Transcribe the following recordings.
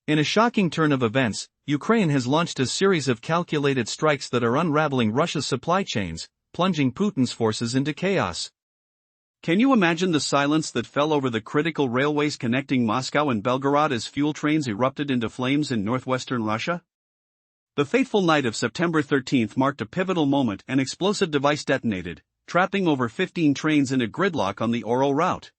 In a shocking turn of events, Ukraine has launched a series of calculated strikes that are unraveling Russia's supply chains, plunging Putin's forces into chaos. Can you imagine the silence that fell over the critical railways connecting Moscow and Belgorod as fuel trains erupted into flames in northwestern Russia? The fateful night of September 13 marked a pivotal moment. An explosive device detonated, trapping over 15 trains in a gridlock on the Oral route.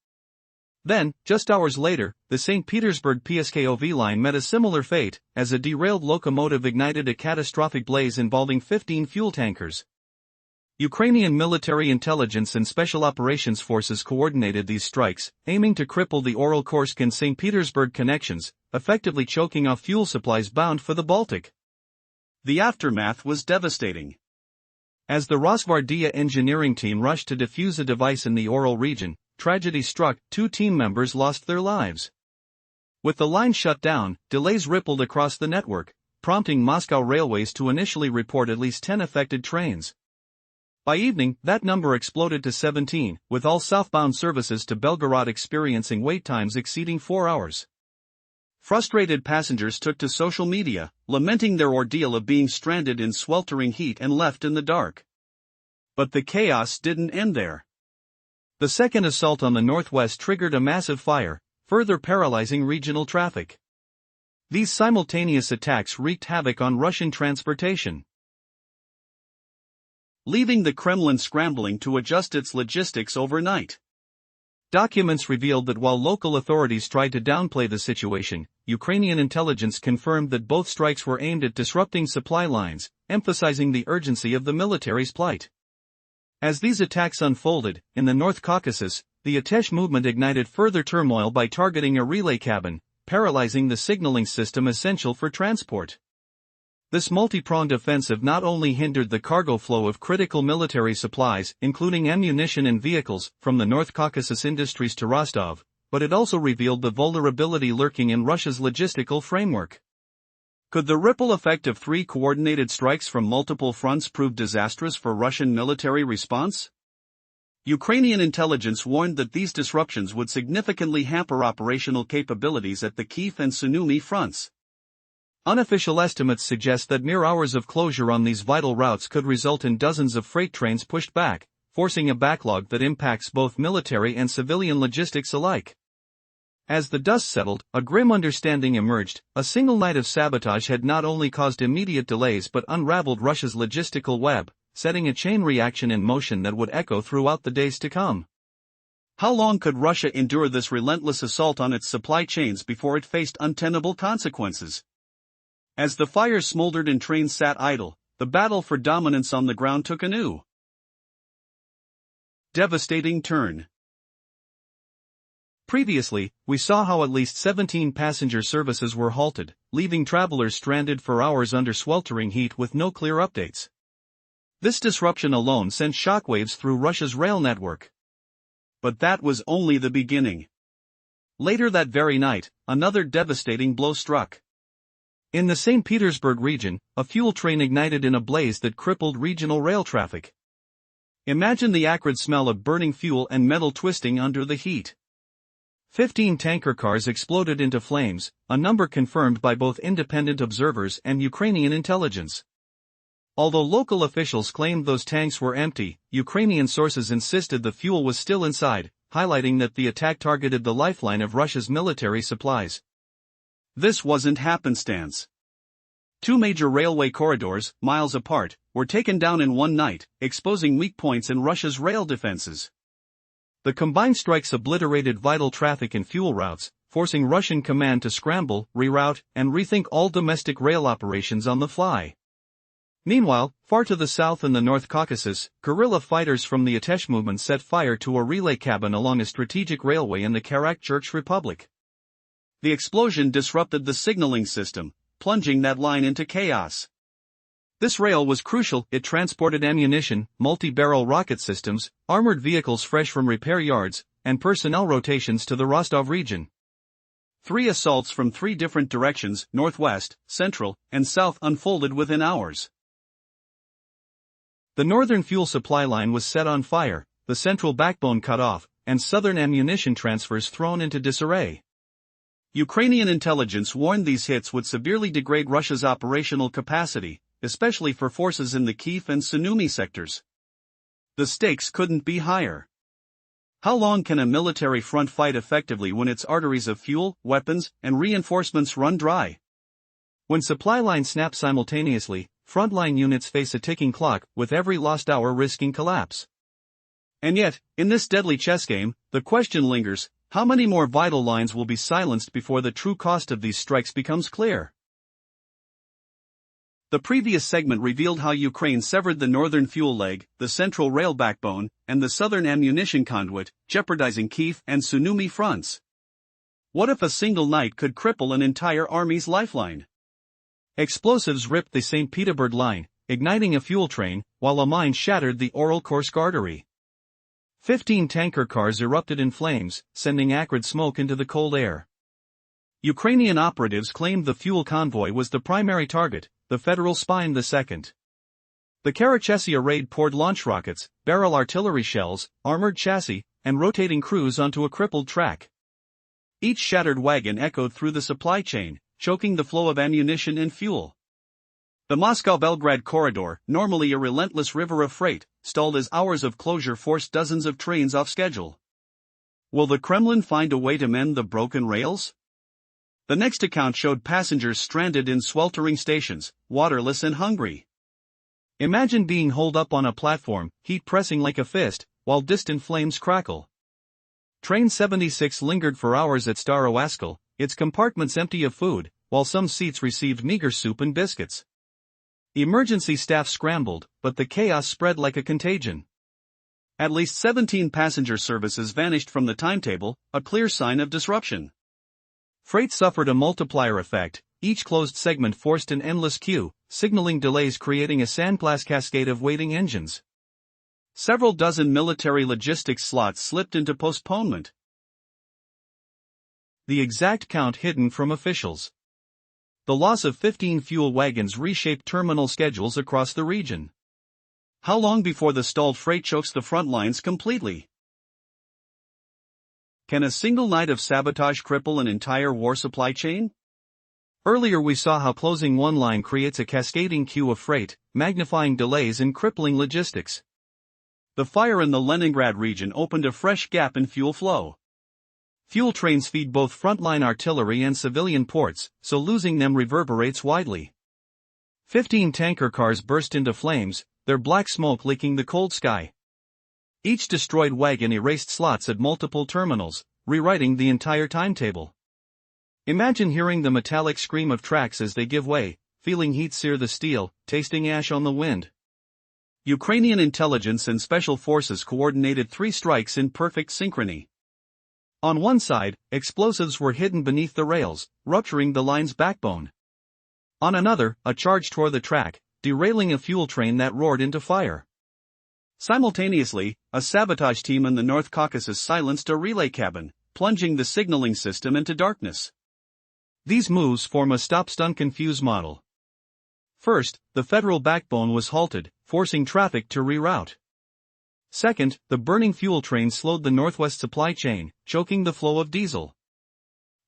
Then, just hours later, the St. Petersburg PSKOV line met a similar fate, as a derailed locomotive ignited a catastrophic blaze involving 15 fuel tankers. Ukrainian military intelligence and special operations forces coordinated these strikes, aiming to cripple the Oral-Kursk and St. Petersburg connections, effectively choking off fuel supplies bound for the Baltic. The aftermath was devastating. As the Rosgvardia engineering team rushed to defuse a device in the Oral region, tragedy struck. 2 team members lost their lives. With the line shut down, delays rippled across the network, prompting Moscow Railways to initially report at least 10 affected trains. By evening, that number exploded to 17, with all southbound services to Belgorod experiencing wait times exceeding 4 hours. Frustrated passengers took to social media, lamenting their ordeal of being stranded in sweltering heat and left in the dark. But the chaos didn't end there. The second assault on the northwest triggered a massive fire, further paralyzing regional traffic. These simultaneous attacks wreaked havoc on Russian transportation, leaving the Kremlin scrambling to adjust its logistics overnight. Documents revealed that while local authorities tried to downplay the situation, Ukrainian intelligence confirmed that both strikes were aimed at disrupting supply lines, emphasizing the urgency of the military's plight. As these attacks unfolded, in the North Caucasus, the Atesh movement ignited further turmoil by targeting a relay cabin, paralyzing the signaling system essential for transport. This multi-pronged offensive not only hindered the cargo flow of critical military supplies, including ammunition and vehicles, from the North Caucasus Industries to Rostov, but it also revealed the vulnerability lurking in Russia's logistical framework. Could the ripple effect of 3 coordinated strikes from multiple fronts prove disastrous for Russian military response? Ukrainian intelligence warned that these disruptions would significantly hamper operational capabilities at the Kyiv and Sumy fronts. Unofficial estimates suggest that mere hours of closure on these vital routes could result in dozens of freight trains pushed back, forcing a backlog that impacts both military and civilian logistics alike. As the dust settled, a grim understanding emerged. A single night of sabotage had not only caused immediate delays but unraveled Russia's logistical web, setting a chain reaction in motion that would echo throughout the days to come. How long could Russia endure this relentless assault on its supply chains before it faced untenable consequences? As the fires smoldered and trains sat idle, the battle for dominance on the ground took a new, devastating turn. Previously, we saw how at least 17 passenger services were halted, leaving travelers stranded for hours under sweltering heat with no clear updates. This disruption alone sent shockwaves through Russia's rail network. But that was only the beginning. Later that very night, another devastating blow struck. In the St. Petersburg region, a fuel train ignited in a blaze that crippled regional rail traffic. Imagine the acrid smell of burning fuel and metal twisting under the heat. 15 tanker cars exploded into flames, a number confirmed by both independent observers and Ukrainian intelligence. Although local officials claimed those tanks were empty, Ukrainian sources insisted the fuel was still inside, highlighting that the attack targeted the lifeline of Russia's military supplies. This wasn't happenstance. 2 major railway corridors, miles apart, were taken down in one night, exposing weak points in Russia's rail defenses. The combined strikes obliterated vital traffic and fuel routes, forcing Russian command to scramble, reroute, and rethink all domestic rail operations on the fly. Meanwhile, far to the south in the North Caucasus, guerrilla fighters from the Atesh movement set fire to a relay cabin along a strategic railway in the Karachurch Republic. The explosion disrupted the signaling system, plunging that line into chaos. This rail was crucial. It transported ammunition, multi-barrel rocket systems, armored vehicles fresh from repair yards, and personnel rotations to the Rostov region. 3 assaults from 3 different directions, northwest, central, and south, unfolded within hours. The northern fuel supply line was set on fire, the central backbone cut off, and southern ammunition transfers thrown into disarray. Ukrainian intelligence warned these hits would severely degrade Russia's operational capacity, especially for forces in the Kyiv and Sumy sectors. The stakes couldn't be higher. How long can a military front fight effectively when its arteries of fuel, weapons, and reinforcements run dry? When supply lines snap simultaneously, frontline units face a ticking clock, with every lost hour risking collapse. And yet, in this deadly chess game, the question lingers: how many more vital lines will be silenced before the true cost of these strikes becomes clear? The previous segment revealed how Ukraine severed the northern fuel leg, the central rail backbone, and the southern ammunition conduit, jeopardizing Kyiv and Sumy fronts. What if a single night could cripple an entire army's lifeline? Explosives ripped the St. Petersburg line, igniting a fuel train, while a mine shattered the Oral-Kursk artery. 15 tanker cars erupted in flames, sending acrid smoke into the cold air. Ukrainian operatives claimed the fuel convoy was the primary target, the Federal Spine the second. The Karachesia raid poured launch rockets, barrel artillery shells, armored chassis, and rotating crews onto a crippled track. Each shattered wagon echoed through the supply chain, choking the flow of ammunition and fuel. The Moscow-Belgrade corridor, normally a relentless river of freight, stalled as hours of closure forced dozens of trains off schedule. Will the Kremlin find a way to mend the broken rails? The next account showed passengers stranded in sweltering stations, waterless and hungry. Imagine being holed up on a platform, heat pressing like a fist, while distant flames crackle. Train 76 lingered for hours at Staroaskil, its compartments empty of food, while some seats received meager soup and biscuits. Emergency staff scrambled, but the chaos spread like a contagion. At least 17 passenger services vanished from the timetable, a clear sign of disruption. Freight suffered a multiplier effect, each closed segment forced an endless queue, signaling delays creating a sandblast cascade of waiting engines. Several dozen military logistics slots slipped into postponement. The exact count hidden from officials. The loss of 15 fuel wagons reshaped terminal schedules across the region. How long before the stalled freight chokes the front lines completely? Can a single night of sabotage cripple an entire war supply chain? Earlier we saw how closing one line creates a cascading queue of freight, magnifying delays and crippling logistics. The fire in the Leningrad region opened a fresh gap in fuel flow. Fuel trains feed both frontline artillery and civilian ports, so losing them reverberates widely. 15 tanker cars burst into flames, their black smoke licking the cold sky. Each destroyed wagon erased slots at multiple terminals, rewriting the entire timetable. Imagine hearing the metallic scream of tracks as they give way, feeling heat sear the steel, tasting ash on the wind. Ukrainian intelligence and special forces coordinated 3 strikes in perfect synchrony. On one side, explosives were hidden beneath the rails, rupturing the line's backbone. On another, a charge tore the track, derailing a fuel train that roared into fire. Simultaneously, a sabotage team in the North Caucasus silenced a relay cabin, plunging the signaling system into darkness. These moves form a stop-stun-confuse model. First, the federal backbone was halted, forcing traffic to reroute. Second, the burning fuel train slowed the northwest supply chain, choking the flow of diesel.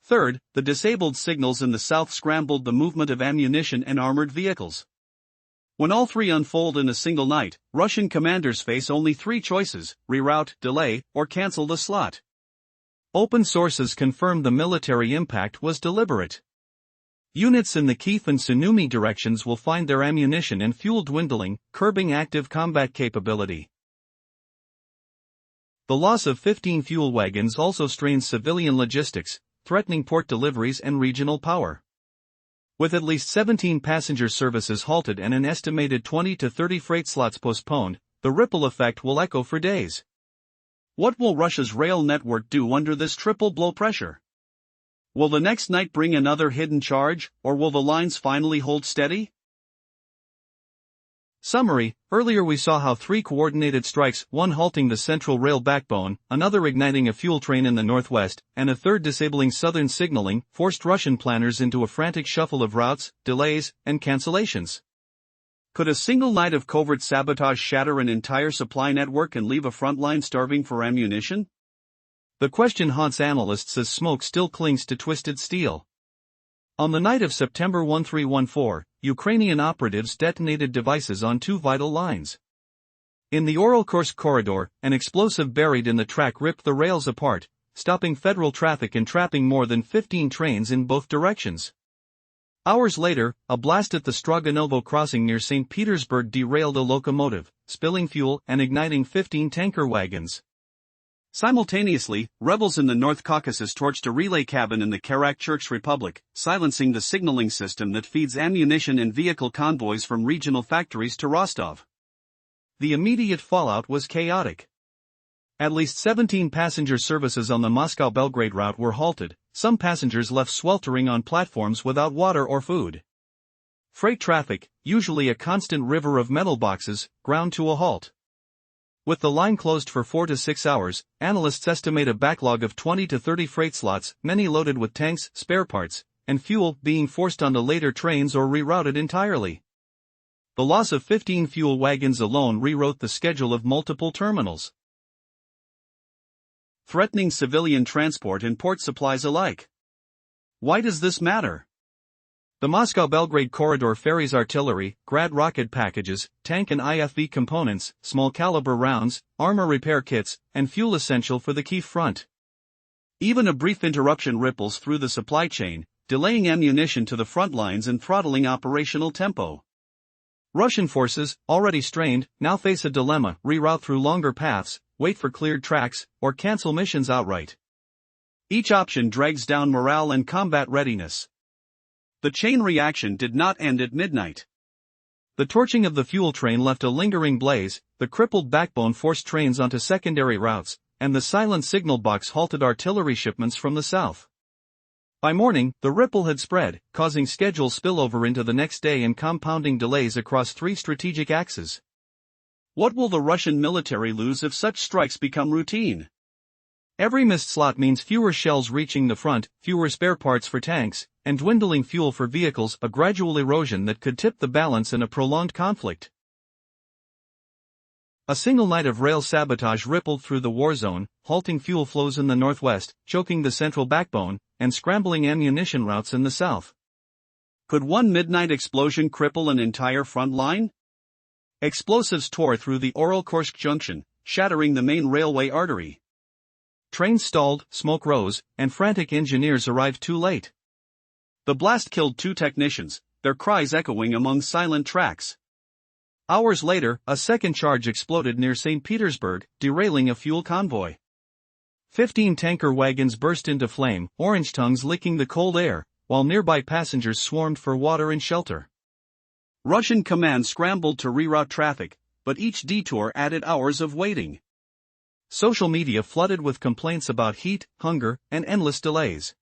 Third, the disabled signals in the south scrambled the movement of ammunition and armored vehicles. When all 3 unfold in a single night, Russian commanders face only 3 choices: reroute, delay, or cancel the slot. Open sources confirmed the military impact was deliberate. Units in the Kyiv and Sumy directions will find their ammunition and fuel dwindling, curbing active combat capability. The loss of 15 fuel wagons also strains civilian logistics, threatening port deliveries and regional power. With at least 17 passenger services halted and an estimated 20 to 30 freight slots postponed, the ripple effect will echo for days. What will Russia's rail network do under this triple blow pressure? Will the next night bring another hidden charge, or will the lines finally hold steady? Summary: earlier we saw how 3 coordinated strikes, one halting the central rail backbone, another igniting a fuel train in the northwest, and a third disabling southern signaling, forced Russian planners into a frantic shuffle of routes, delays, and cancellations. Could a single night of covert sabotage shatter an entire supply network and leave a front line starving for ammunition? The question haunts analysts as smoke still clings to twisted steel. On the night of September 1314, Ukrainian operatives detonated devices on two vital lines. In the Oral-Kursk corridor, an explosive buried in the track ripped the rails apart, stopping federal traffic and trapping more than 15 trains in both directions. Hours later, a blast at the Stroganovo crossing near St. Petersburg derailed a locomotive, spilling fuel and igniting 15 tanker wagons. Simultaneously, rebels in the North Caucasus torched a relay cabin in the Karachurch Republic, silencing the signaling system that feeds ammunition and vehicle convoys from regional factories to Rostov. The immediate fallout was chaotic. At least 17 passenger services on the Moscow-Belgrade route were halted, some passengers left sweltering on platforms without water or food. Freight traffic, usually a constant river of metal boxes, ground to a halt. With the line closed for 4 to 6 hours, analysts estimate a backlog of 20 to 30 freight slots, many loaded with tanks, spare parts, and fuel, being forced onto later trains or rerouted entirely. The loss of 15 fuel wagons alone rewrote the schedule of multiple terminals, threatening civilian transport and port supplies alike. Why does this matter? The Moscow-Belgrade corridor ferries artillery, Grad rocket packages, tank and IFV components, small-caliber rounds, armor repair kits, and fuel essential for the Kyiv front. Even a brief interruption ripples through the supply chain, delaying ammunition to the front lines and throttling operational tempo. Russian forces, already strained, now face a dilemma: reroute through longer paths, wait for cleared tracks, or cancel missions outright. Each option drags down morale and combat readiness. The chain reaction did not end at midnight. The torching of the fuel train left a lingering blaze, the crippled backbone forced trains onto secondary routes, and the silent signal box halted artillery shipments from the south. By morning, the ripple had spread, causing schedule spillover into the next day and compounding delays across 3 strategic axes. What will the Russian military lose if such strikes become routine? Every missed slot means fewer shells reaching the front, fewer spare parts for tanks, and dwindling fuel for vehicles, a gradual erosion that could tip the balance in a prolonged conflict. A single night of rail sabotage rippled through the war zone, halting fuel flows in the northwest, choking the central backbone, and scrambling ammunition routes in the south. Could one midnight explosion cripple an entire front line? Explosives tore through the Oral-Kursk junction, shattering the main railway artery. Trains stalled, smoke rose, and frantic engineers arrived too late. The blast killed 2 technicians, their cries echoing among silent tracks. Hours later, a second charge exploded near St. Petersburg, derailing a fuel convoy. 15 tanker wagons burst into flame, orange tongues licking the cold air, while nearby passengers swarmed for water and shelter. Russian command scrambled to reroute traffic, but each detour added hours of waiting. Social media flooded with complaints about heat, hunger, and endless delays.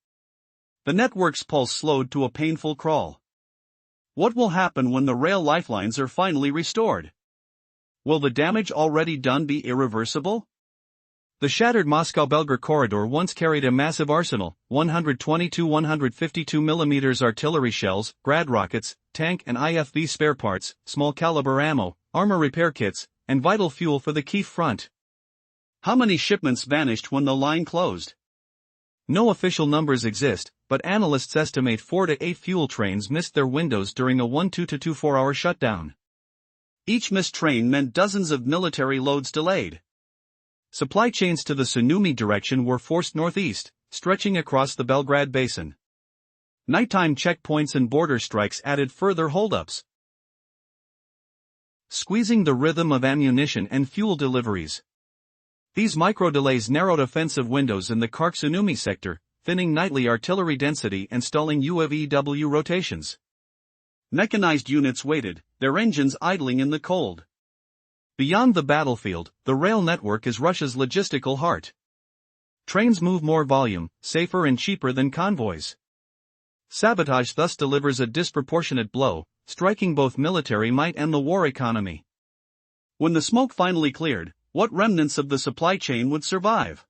The network's pulse slowed to a painful crawl. What will happen when the rail lifelines are finally restored? Will the damage already done be irreversible? The shattered Moscow-Belgrade corridor once carried a massive arsenal: 122 152mm artillery shells, Grad rockets, tank and IFV spare parts, small-caliber ammo, armor repair kits, and vital fuel for the Kyiv front. How many shipments vanished when the line closed? No official numbers exist, but analysts estimate 4 to 8 fuel trains missed their windows during a 2 to 4 hour shutdown. Each missed train meant dozens of military loads delayed. Supply chains to the Sumy direction were forced northeast, stretching across the Belgrade basin. Nighttime checkpoints and border strikes added further holdups, squeezing the rhythm of ammunition and fuel deliveries. These micro-delays narrowed offensive windows in the Khark-Sumy sector, thinning nightly artillery density and stalling UAV rotations. Mechanized units waited, their engines idling in the cold. Beyond the battlefield, the rail network is Russia's logistical heart. Trains move more volume, safer and cheaper than convoys. Sabotage thus delivers a disproportionate blow, striking both military might and the war economy. When the smoke finally cleared, what remnants of the supply chain would survive?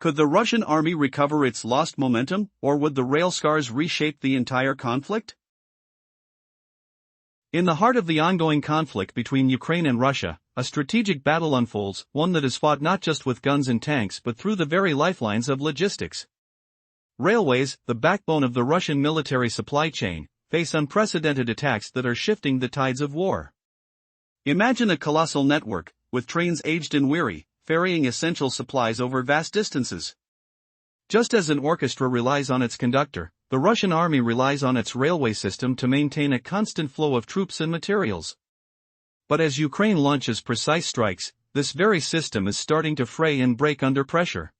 Could the Russian army recover its lost momentum, or would the rail scars reshape the entire conflict? In the heart of the ongoing conflict between Ukraine and Russia, a strategic battle unfolds, one that is fought not just with guns and tanks but through the very lifelines of logistics. Railways, the backbone of the Russian military supply chain, face unprecedented attacks that are shifting the tides of war. Imagine a colossal network, with trains aged and weary, ferrying essential supplies over vast distances. Just as an orchestra relies on its conductor, the Russian army relies on its railway system to maintain a constant flow of troops and materials. But as Ukraine launches precise strikes, this very system is starting to fray and break under pressure.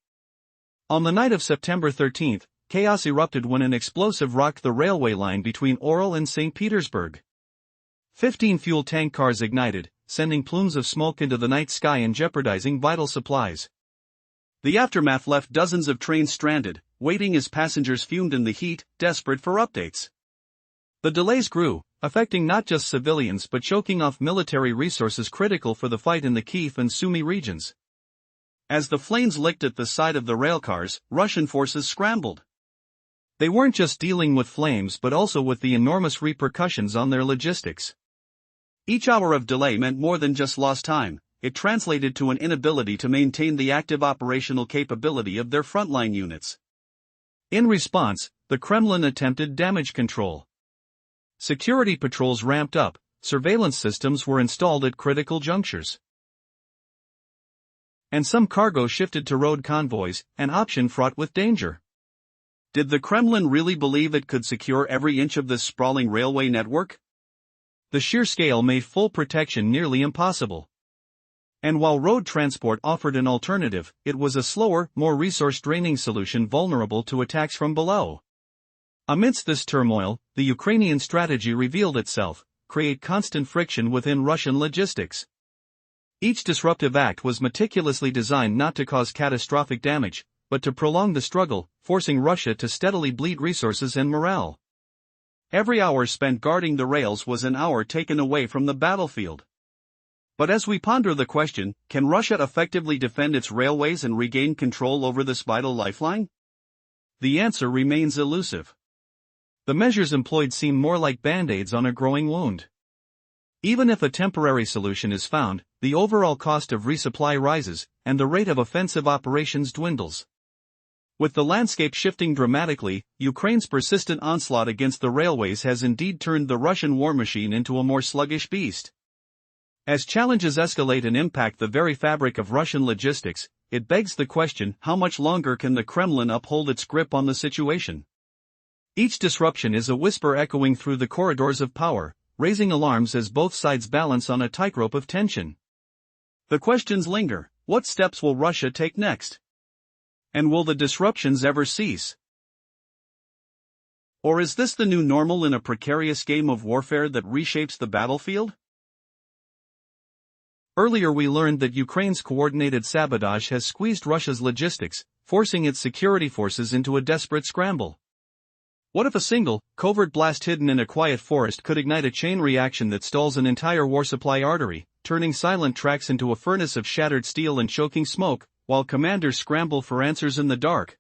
On the night of September 13th, chaos erupted when an explosive rocked the railway line between Oryol and St. Petersburg. 15 fuel tank cars ignited, sending plumes of smoke into the night sky and jeopardizing vital supplies. The aftermath left dozens of trains stranded, waiting as passengers fumed in the heat, desperate for updates. The delays grew, affecting not just civilians but choking off military resources critical for the fight in the Kyiv and Sumy regions. As the flames licked at the side of the railcars, Russian forces scrambled. They weren't just dealing with flames but also with the enormous repercussions on their logistics. Each hour of delay meant more than just lost time, it translated to an inability to maintain the active operational capability of their frontline units. In response, the Kremlin attempted damage control. Security patrols ramped up, surveillance systems were installed at critical junctures. And some cargo shifted to road convoys, an option fraught with danger. Did the Kremlin really believe it could secure every inch of this sprawling railway network? The sheer scale made full protection nearly impossible. And while road transport offered an alternative, it was a slower, more resource-draining solution vulnerable to attacks from below. Amidst this turmoil, the Ukrainian strategy revealed itself: create constant friction within Russian logistics. Each disruptive act was meticulously designed not to cause catastrophic damage, but to prolong the struggle, forcing Russia to steadily bleed resources and morale. Every hour spent guarding the rails was an hour taken away from the battlefield. But as we ponder the question, can Russia effectively defend its railways and regain control over this vital lifeline? The answer remains elusive. The measures employed seem more like band-aids on a growing wound. Even if a temporary solution is found, the overall cost of resupply rises, and the rate of offensive operations dwindles. With the landscape shifting dramatically, Ukraine's persistent onslaught against the railways has indeed turned the Russian war machine into a more sluggish beast. As challenges escalate and impact the very fabric of Russian logistics, it begs the question: how much longer can the Kremlin uphold its grip on the situation? Each disruption is a whisper echoing through the corridors of power, raising alarms as both sides balance on a tightrope of tension. The questions linger: what steps will Russia take next? And will the disruptions ever cease? Or is this the new normal in a precarious game of warfare that reshapes the battlefield? Earlier we learned that Ukraine's coordinated sabotage has squeezed Russia's logistics, forcing its security forces into a desperate scramble. What if a single, covert blast hidden in a quiet forest could ignite a chain reaction that stalls an entire war supply artery, turning silent tracks into a furnace of shattered steel and choking smoke, while commanders scramble for answers in the dark?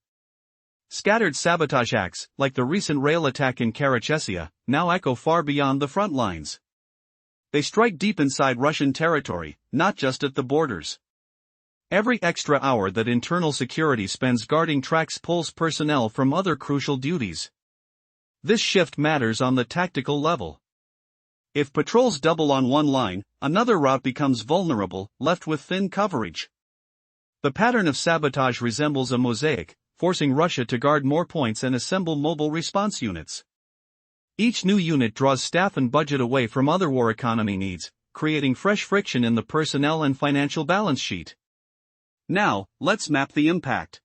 Scattered sabotage acts, like the recent rail attack in Karachesia, now echo far beyond the front lines. They strike deep inside Russian territory, not just at the borders. Every extra hour that internal security spends guarding tracks pulls personnel from other crucial duties. This shift matters on the tactical level. If patrols double on one line, another route becomes vulnerable, left with thin coverage. The pattern of sabotage resembles a mosaic, forcing Russia to guard more points and assemble mobile response units. Each new unit draws staff and budget away from other war economy needs, creating fresh friction in the personnel and financial balance sheet. Now, let's map the impact.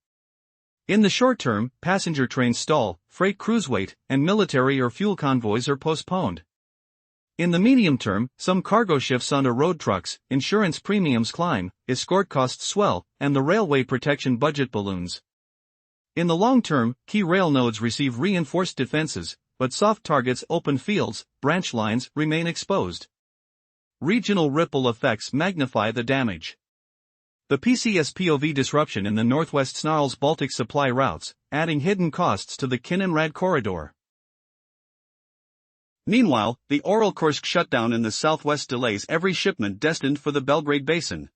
In the short term, passenger trains stall, freight crews wait, and military or fuel convoys are postponed. In the medium term, some cargo shifts onto road trucks, insurance premiums climb, escort costs swell, and the railway protection budget balloons. In the long term, key rail nodes receive reinforced defenses, but soft targets, open fields, branch lines, remain exposed. Regional ripple effects magnify the damage. The PCS-POV disruption in the northwest snarls Baltic supply routes, adding hidden costs to the Kaliningrad corridor. Meanwhile, the Oral-Kursk shutdown in the southwest delays every shipment destined for the Belgrade Basin.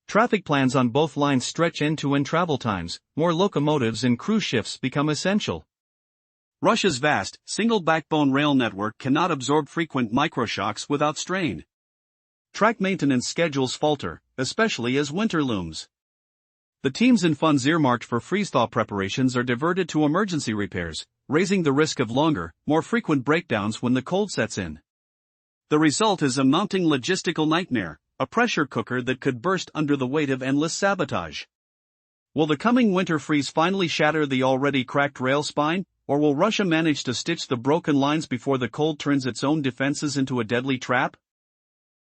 Traffic plans on both lines stretch end-to-end travel times, more locomotives and crew shifts become essential. Russia's vast, single-backbone rail network cannot absorb frequent microshocks without strain. Track maintenance schedules falter, especially as winter looms. The teams and funds earmarked for freeze-thaw preparations are diverted to emergency repairs, raising the risk of longer, more frequent breakdowns when the cold sets in. The result is a mounting logistical nightmare, a pressure cooker that could burst under the weight of endless sabotage. Will the coming winter freeze finally shatter the already cracked rail spine, or will Russia manage to stitch the broken lines before the cold turns its own defenses into a deadly trap?